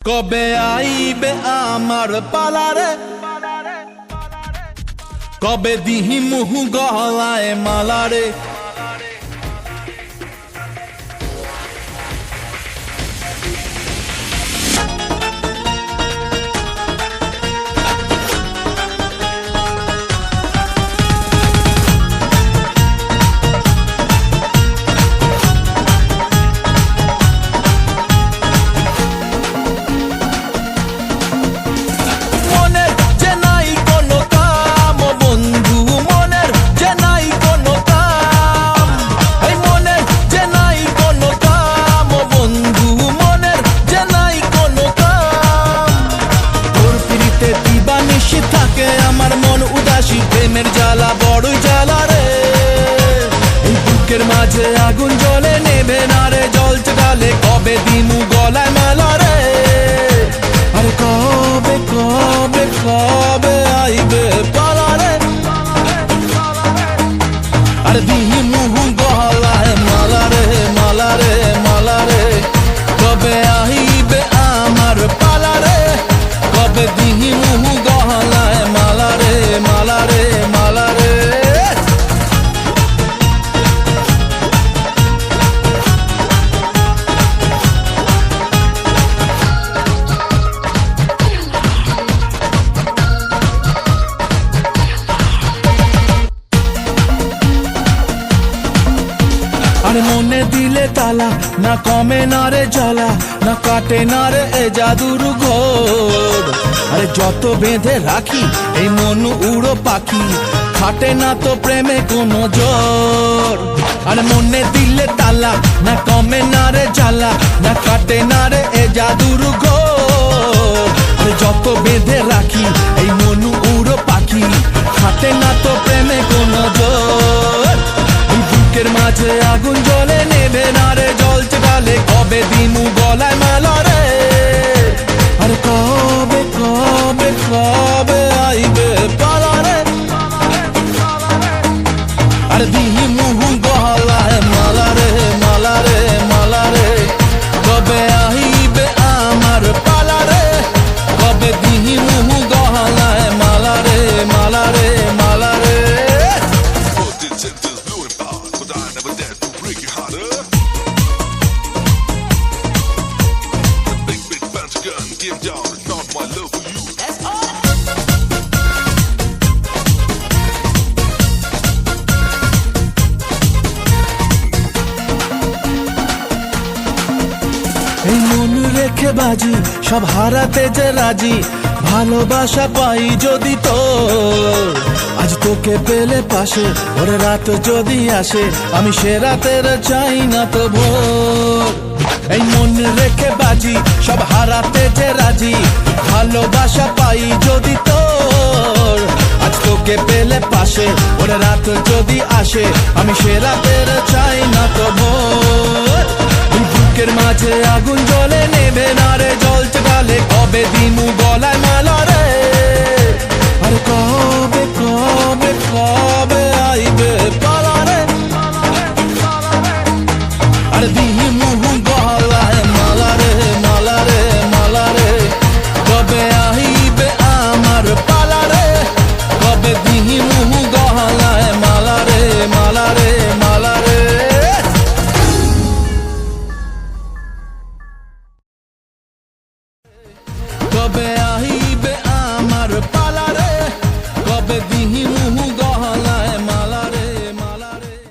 কবে আইবে আমার পালারে, কবে দিহি মুহু গলায় মালারে। আমার মন উদাসী, প্রেমের জ্বালা বড়ই জ্বালা রে। এই বুকের মাঝে আগুন জ্বলে, নেবে না রে জ্বলছে ডালে, কবে দিমু গলায় মালা রে। আরে কবে কবে কবে আইবে পালা রে, আরে দিমু গলায় মালা রে মালা রে মালা রে। কবে আইবে আমার পালা রে, কবে দিমু গলায় মালা রে মালা রে মালা রে। আরে মনে দিলে তালা, না কমে না রে জ্বালা, না কাটে না রে এ জাদুর ঘোর। আরে যত বেঁধে রাখি এই মন উড়ো পাখি, খাটে না তো প্রেমে কোনো জোর। আরে মনে দিলে তালা, না কমে না রে জ্বালা, না কাটে না রে এ জাদুর ঘোর। আরে যত বেঁধে রাখি এই মন উড়ো পাখি, খাটে না তো প্রেমে কোনো জোর। বুকের মাঝে আগুন জ্বলে, নেবে না রে জ্বলছে ডালে, কবে দিমু গলায় মালা রে। আরে কবে কবে কবে আইবে পালা রে, আরে দিমু গলায় মালা রে মালা রে মালা রে। কবে আইবে আমার পালা রে, কবে দিমু গলায় মালা রে মালা রে মালা রে। Give down, it's not my love for you. এই মন রেখে বাজি, সব হারাতে যে রাজি, ভালোবাসা পাই যদি তো। আজ তোকে পেলে পাশে, ওরে রাত যদি আসে, আমি সে রাতের চাই না তো ভোর। এই মন রেখে বাজি, সব হারাতে যে রাজি, ভালোবাসা পাই যদি তোর। আজ তোকে পেলে পাশে, ওরে রাত যদি আসে, আমি সে রাতের চাই না তো ভোর। বুকের মাঝে আগুন জ্বলে, নেবে না রে জ্বলছে ডালে, কবে দিমু গলায় মালা রে। আরে কবে কবে কবে আইবে পালা রে, আরে দিমু গলায় মালা রে মালা রে মালা রে। কবে আইবে আমার পালা রে, কবে দিমু গলায় মালা রে মালা রে মালা রে। কবে